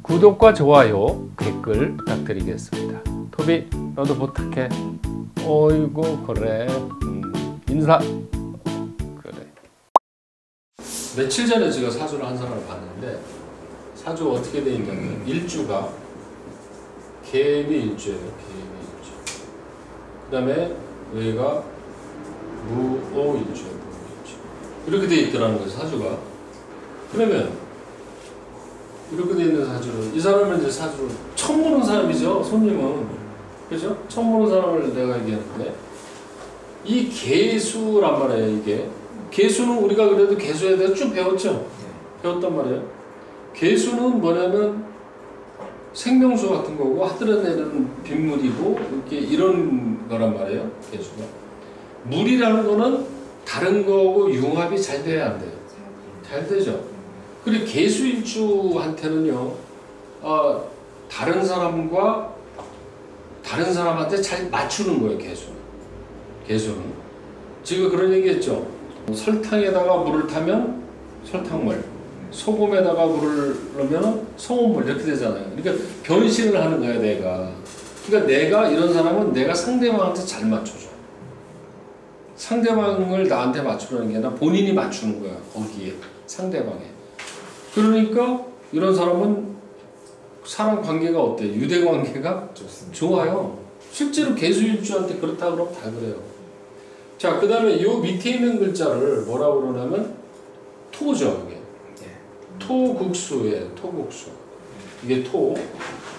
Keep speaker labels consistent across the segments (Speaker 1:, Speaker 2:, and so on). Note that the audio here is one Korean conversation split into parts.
Speaker 1: 구독과 좋아요, 댓글 부탁드리겠습니다. 토비, 너도 부탁해. 어이구, 그래. 인사. 그래. 며칠 전에 제가 사주를 한 사람을 봤는데, 사주 어떻게 돼 있냐면, 일주가 개미 일주예요. 개미 일주. 그 다음에 여기가 무오 일주예요. 무오 일주. 이렇게 돼 있더라는 거죠, 사주가. 그러면 이렇게 돼 있는 사주는, 이 사람은 이제 사주를 처음 보는 사람이죠, 손님은. 그죠? 처음 보는 사람을 내가 얘기하는데, 이 개수란 말이에요, 이게. 개수는 우리가 그래도 개수에 대해서 쭉 배웠죠? 배웠단 말이에요. 개수는 뭐냐면 생명수 같은 거고, 하늘에 내는 빗물이고, 이렇게 이런 거란 말이에요, 개수가. 물이라는 거는 다른 거하고 융합이 잘 돼야 안 돼요. 잘 되죠? 그리고 개수일주한테는요, 다른 사람과 다른 사람한테 잘 맞추는 거예요, 개수는. 개수는. 지금 그런 얘기 했죠. 설탕에다가 물을 타면 설탕물, 소금에다가 물을 넣으면 소금물, 이렇게 되잖아요. 그러니까 변신을 하는 거야, 내가. 그러니까 내가, 이런 사람은 내가 상대방한테 잘 맞춰줘. 상대방을 나한테 맞추라는 게 아니라 본인이 맞추는 거야, 거기에. 상대방에. 그러니까 이런 사람은 사람 관계가 어때요? 유대 관계가 좋습니다. 좋아요. 실제로 개수일주한테 그렇다 그러면 다 그래요. 자, 그 다음에 이 밑에 있는 글자를 뭐라고 그러냐면 토죠. 이게. 토국수예요. 토국수. 이게 토.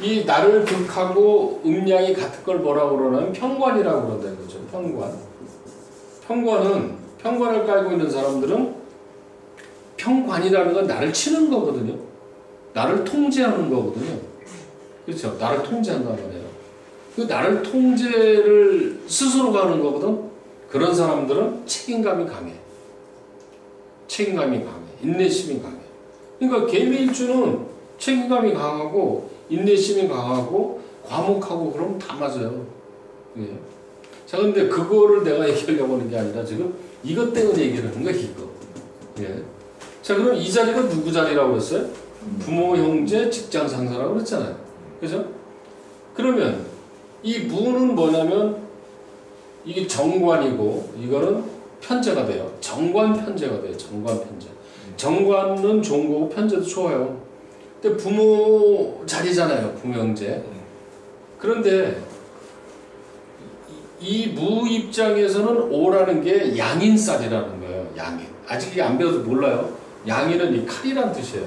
Speaker 1: 이 나를 극하고 음양이 같은 걸 뭐라고 그러냐면 편관이라고 그런다는 거죠. 편관. 편관을 깔고 있는 사람들은, 편관이라는 건 나를 치는 거거든요. 나를 통제하는 거거든요. 그렇죠? 나를 통제한단 말이에요. 그 나를 통제를 스스로가 하는 거거든. 그런 사람들은 책임감이 강해. 책임감이 강해. 인내심이 강해. 그러니까 개미일주는 책임감이 강하고, 인내심이 강하고, 과묵하고, 그러면 다 맞아요. 예. 자, 근데 그거를 내가 얘기하려고 하는 게 아니라 지금 이것 때문에 얘기를 하는 거야, 이거. 예. 자, 그럼 이 자리가 누구 자리라고 그랬어요? 부모, 형제, 직장 상사라고 그랬잖아요. 그죠? 그러면 이 무는 뭐냐면 이게 정관이고, 이거는 편제가 돼요. 정관 편제가 돼요. 정관 편제. 정관은 좋은 거고 편제도 좋아요. 근데 부모 자리잖아요. 부모, 형제. 그런데 이 무 입장에서는 오라는 게 양인살이라는 거예요. 양인. 아직 이게 안 배워서 몰라요. 양인은 이 칼이란 뜻이에요.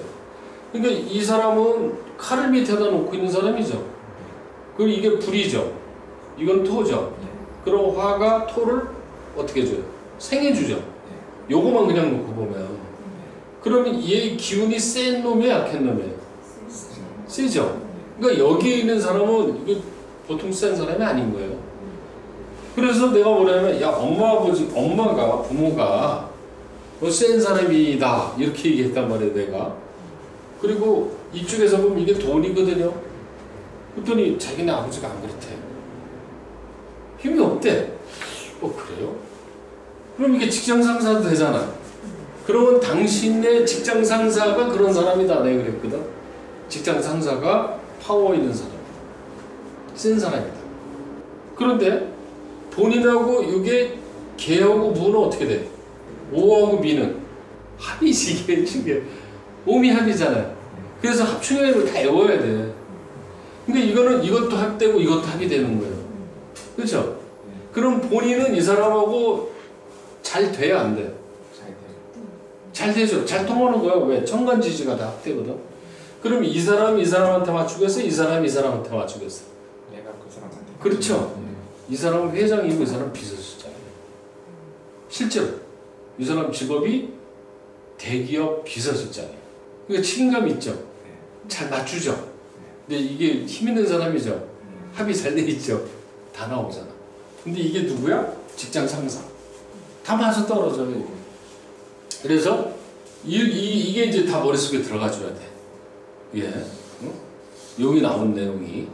Speaker 1: 그러니까 이 사람은 칼을 밑에다 놓고 있는 사람이죠. 그리고 이게 불이죠. 이건 토죠. 그럼 화가 토를 어떻게 해줘요? 생해주죠. 요거만 그냥 놓고 보면. 그러면 얘 기운이 센 놈이에요? 약한 놈이에요? 세죠. 그러니까 여기에 있는 사람은 이게 보통 센 사람이 아닌 거예요. 그래서 내가 뭐냐면, 야, 엄마가, 부모가 센 사람이다, 이렇게 얘기했단 말이에요, 내가. 그리고 이쪽에서 보면 이게 돈이거든요. 그랬더니 자기네 아버지가 안 그렇대. 힘이 없대. 그래요? 그럼 이게 직장 상사도 되잖아. 그러면 당신의 직장 상사가 그런 사람이다, 내가 그랬거든. 직장 상사가 파워 있는 사람, 센 사람이다. 그런데 본인하고 이게 개하고 무는 어떻게 돼? 오하고 미는 합이지. 이게 오미 합이잖아요. 그래서 합충형을 다 외워야 돼. 근데 이거는 이것도 합되고 이것도 합이 되는 거예요. 그렇죠? 그럼 본인은 이 사람하고 잘 돼야 안 돼? 잘 되죠. 잘 통하는 거야. 왜? 천간지지가 다 합되거든. 그럼 이 사람이 이 사람한테 맞추겠어? 이 사람이 이 사람한테 맞추겠어?
Speaker 2: 내가 그 사람한테.
Speaker 1: 그렇죠. 이 사람은 회장이고 이 사람은 비서실장이에요. 실제로 이 사람 직업이 대기업 비서실장이에요. 그러니까 책임감이 있죠. 잘 맞추죠. 근데 이게 힘 있는 사람이죠. 합이 잘 돼 있죠. 다 나오잖아. 근데 이게 누구야? 직장 상사. 다 맞아 떨어져요. 이게. 그래서 이게 이제 다 머릿속에 들어가 줘야 돼. 예. 여기 나온 내용이.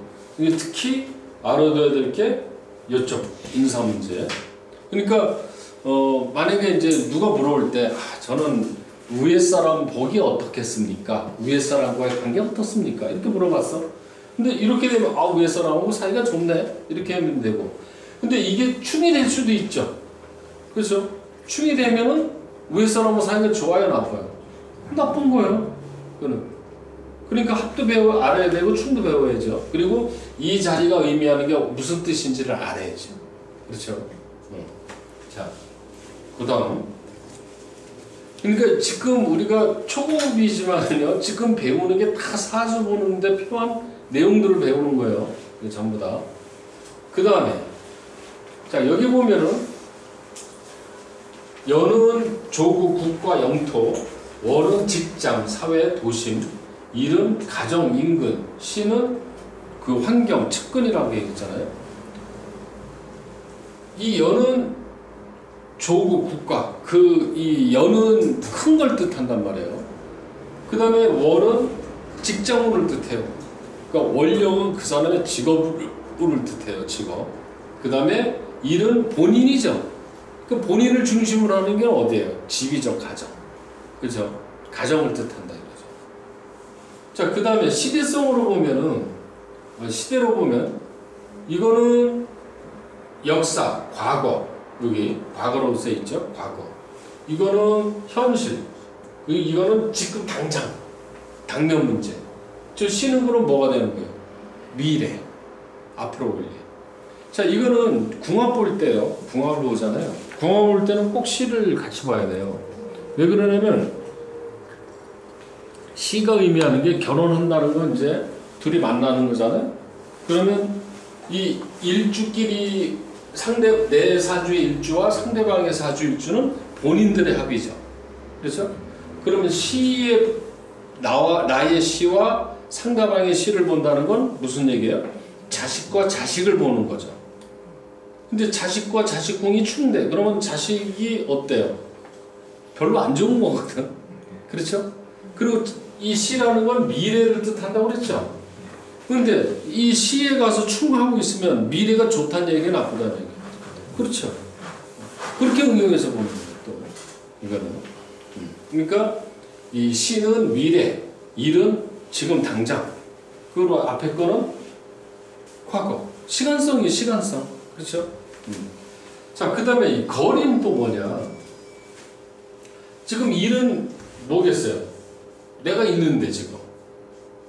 Speaker 1: 특히 알아둬야 될 게 이쪽 인사 문제. 그러니까 만약에 이제 누가 물어볼 때, 저는 위에 사람 복이 어떻겠습니까? 위에 사람과의 관계 어떻습니까? 이렇게 물어봤어. 근데 이렇게 되면 아 위에 사람하고 사이가 좋네 이렇게 하면 되고. 근데 이게 충이 될 수도 있죠. 그렇죠? 충이 되면은 위에 사람하고 사이가 좋아요, 나빠요? 나쁜 거예요. 그는. 그러니까 합도 알아야 되고 충도 배워야죠. 그리고 이 자리가 의미하는 게 무슨 뜻인지를 알아야죠. 그렇죠? 자, 그 다음. 그러니까 지금 우리가 초급이지만요, 지금 배우는 게 다 사주 보는데 필요한 내용들을 배우는 거예요. 전부 다. 그 다음에, 자, 여기 보면은, 연은 조국, 국가, 영토, 월은 직장, 사회, 도심, 일은 가정, 인근, 시는 그 환경, 측근이라고 얘기했잖아요. 이 연은 조국, 국가, 이 연은 큰 걸 뜻한단 말이에요. 그 다음에 월은 직장운을 뜻해요. 그러니까 월령은 그 사람의 직업을 뜻해요, 직업. 그 다음에 일은 본인이죠. 그 본인을 중심으로 하는 게 어디예요? 집이죠, 가정. 그죠? 가정을 뜻한다 이거죠. 자, 그 다음에 시대성으로 보면은, 시대로 보면, 이거는 역사, 과거, 여기 과거로 써 있죠? 과거. 이거는 현실. 이거는 지금 당장, 당면 문제. 저 시는 그럼 뭐가 되는 거예요? 미래. 앞으로 올 일. 자, 이거는 궁합 볼 때요. 궁합을 보잖아요. 궁합 볼 때는 꼭 시를 같이 봐야 돼요. 왜 그러냐면 시가 의미하는 게 결혼한다는 건 이제 둘이 만나는 거잖아요. 그러면 이 일주끼리 내 사주의 일주와 상대방의 사주 일주는 본인들의 합이죠. 그렇죠? 그러면 나의 시와 상대방의 시를 본다는 건 무슨 얘기예요? 자식과 자식을 보는 거죠. 근데 자식과 자식궁이 충대. 그러면 자식이 어때요? 별로 안 좋은 거거든. 그렇죠? 그리고 이 시라는 건 미래를 뜻한다고 그랬죠. 근데 이 시에 가서 충하고 있으면 미래가 좋다는 얘기가 나쁘다는 얘기예요. 그렇죠. 그렇게 응용해서 보는 거예요. 또 이거는. 그러니까 이 시는 미래, 일은 지금 당장. 그리고 앞에 거는 과거. 시간성이 시간성. 그렇죠? 자, 그 다음에 이 거리는 또 뭐냐? 지금 일은 뭐겠어요? 내가 있는데 지금.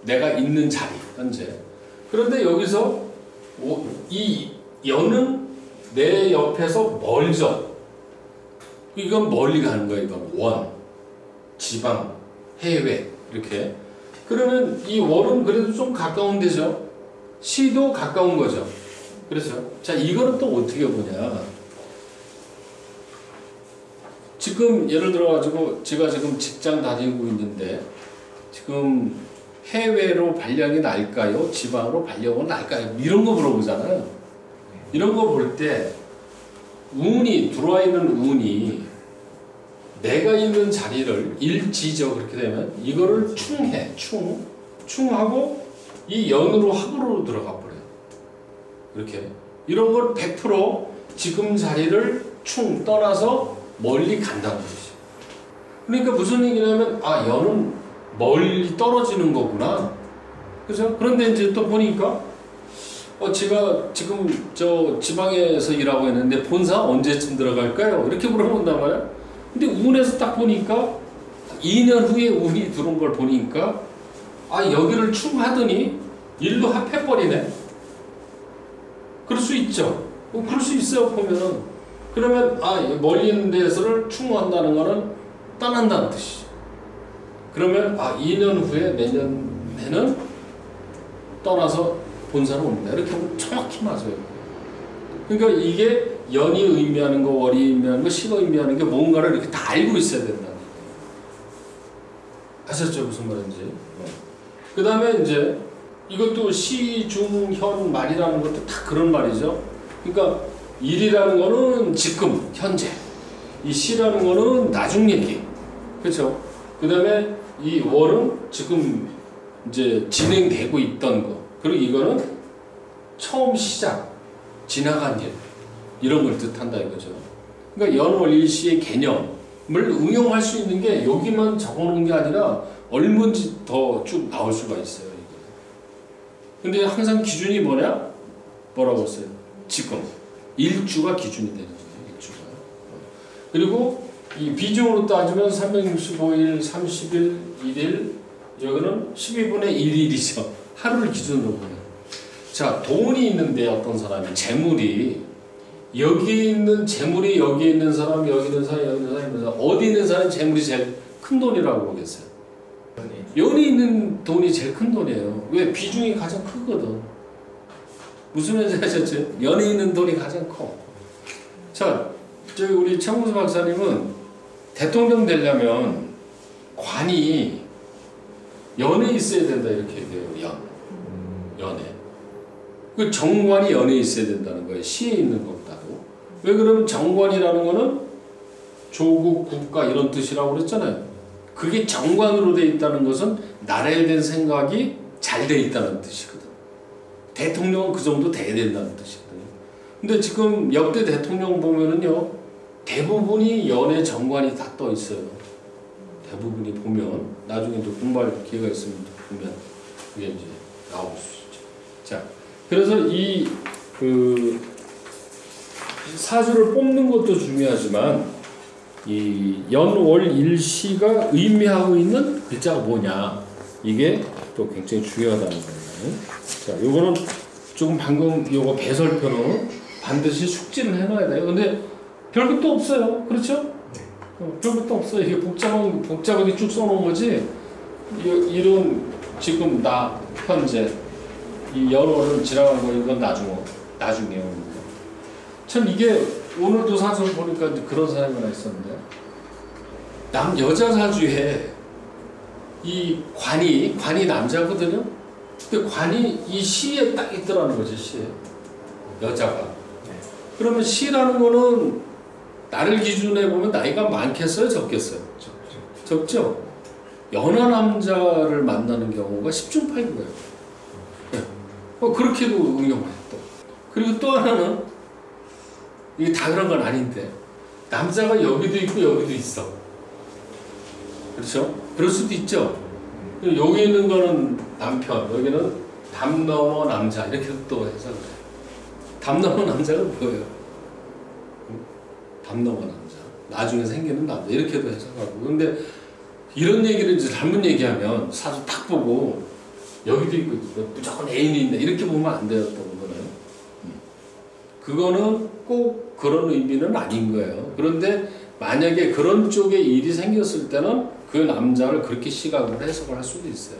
Speaker 1: 내가 있는 자리, 현재. 그런데 여기서 이 연은 내 옆에서 멀죠. 이건 멀리 가는 거예요. 이건 원, 지방, 해외 이렇게. 그러면 이 월은 그래도 좀 가까운 데죠. 시도 가까운 거죠. 그렇죠. 자, 이거는 또 어떻게 보냐. 지금 예를 들어가지고 제가 지금 직장 다니고 있는데 지금 해외로 발령이 날까요? 지방으로 발령은 날까요? 이런 거 물어보잖아요. 이런 거 볼 때 운이 들어와 있는 운이 내가 있는 자리를 일지죠. 그렇게 되면 이거를 충해. 충하고 이 연으로 합으로 들어가 버려요. 이렇게 이런 걸 100% 지금 자리를 떠나서 멀리 간다는 거지. 그러니까 무슨 얘기냐면 아 연은 멀리 떨어지는 거구나. 그죠? 그런데 이제 또 보니까 제가 지금 저 지방에서 일하고 있는데 본사 언제쯤 들어갈까요? 이렇게 물어본단 말이야. 근데 운에서 딱 보니까 2년 후에 운이 들어온 걸 보니까 아 여기를 충하더니 일도 합해버리네. 그럴 수 있죠. 그럴 수 있어요 보면은. 그러면 아 멀리 있는 데서를 충한다는 거는 떠난다는 뜻이죠. 그러면 아 2년 후에 내년에는 떠나서 본사로 옵니다. 이렇게 하면 정확히 맞아요. 그러니까 이게 연이 의미하는 거, 월이 의미하는 거, 시가 의미하는 게 뭔가를 이렇게 다 알고 있어야 된다. 아셨죠? 무슨 말인지. 그 다음에 이제 이것도 시, 중, 현, 말이라는 것도 다 그런 말이죠. 그러니까 일이라는 거는 지금, 현재. 이 시라는 거는 나중 얘기. 그렇죠? 그 다음에 이 월은 지금 이제 진행되고 있던 거. 그리고 이거는 처음 시작, 지나간 일. 이런 걸 뜻한다 이거죠. 그러니까 연월일시의 개념은 응용할 수 있는 게 여기만 적어놓은 게 아니라 얼마든지 더 쭉 나올 수가 있어요. 이게. 근데 항상 기준이 뭐냐? 뭐라고 했어요? 지금 일주가 기준이 되는 거예요. 일주가. 그리고 이 비중으로 따지면 365일, 30일, 1일, 여기는 12분의 1일이죠. 하루를 기준으로 보면. 자, 돈이 있는데 어떤 사람이 재물이 여기에 있는 재물이 여기에 있는 사람, 여기 있는 사람, 여기 있는 사람, 어디 있는 사람이 재물이 제일 큰 돈이라고 보겠어요. 연이 있는 돈이 제일 큰 돈이에요. 왜? 비중이 가장 크거든. 무슨 말인지 아셨죠? 연에 있는 돈이 가장 커. 자, 저기 우리 최문수 박사님은 대통령 되려면 관이 연에 있어야 된다 이렇게 얘기해요. 연에. 그 정관이 연에 있어야 된다는 거예요. 시에 있는 것보다도. 왜 그러면 정관이라는 거는 조국, 국가 이런 뜻이라고 그랬잖아요. 그게 정관으로 돼 있다는 것은 나라에 대한 생각이 잘 돼 있다는 뜻이거든. 대통령은 그 정도 돼야 된다는 뜻이거든요. 근데 지금 역대 대통령 보면은요, 대부분이 연의 정관이 다 떠 있어요. 대부분이 보면 나중에 또 공부할 기회가 있으면 보면 그게 이제 나올 수 있죠. 자, 그래서 이 사주를 뽑는 것도 중요하지만 이 연월 일시가 의미하고 있는 글자가 뭐냐 이게 또 굉장히 중요하다는 거예요. 자, 요거는 조금 방금 요거 배설표는 반드시 숙지를 해놔야 돼요. 근데 별것도 없어요. 그렇죠? 별것도 없어요. 이게 복잡하게 쭉 써놓은 거지. 이런 지금 나 현재 이 연월을 지나간 거 이건 나중에요. 참 이게 오늘도 사주를 보니까 이제 그런 사람이 하나 있었는데 여자 사주에 이 관이 남자거든요. 근데 관이 이 시에 딱 있더라는 거지. 시에 여자가. 그러면 시라는 거는 나를 기준으로 해보면 나이가 많겠어요? 적겠어요? 적죠? 연하 남자를 만나는 경우가 10중 8구예요. 네. 그렇게도 응용해요. 또. 그리고 또 하나는 이게 다 그런 건 아닌데 남자가 여기도 있고 여기도 있어. 그렇죠? 그럴 수도 있죠. 여기 있는 거는 남편, 여기는 담 넘어 남자 이렇게 또 해석을 해요. 담 넘어 남자가 뭐예요? 담 넘어 남자. 나중에 생기는 남자 이렇게도 해석하고. 근데 이런 얘기를 이제 잘못 얘기하면 사주 딱 보고 여기도 있고 무조건 애인이 있네 이렇게 보면 안 돼요. 또 그거는. 그거는 꼭 그런 의미는 아닌 거예요. 그런데 만약에 그런 쪽에 일이 생겼을 때는 그 남자를 그렇게 시각으로 해석을 할 수도 있어요.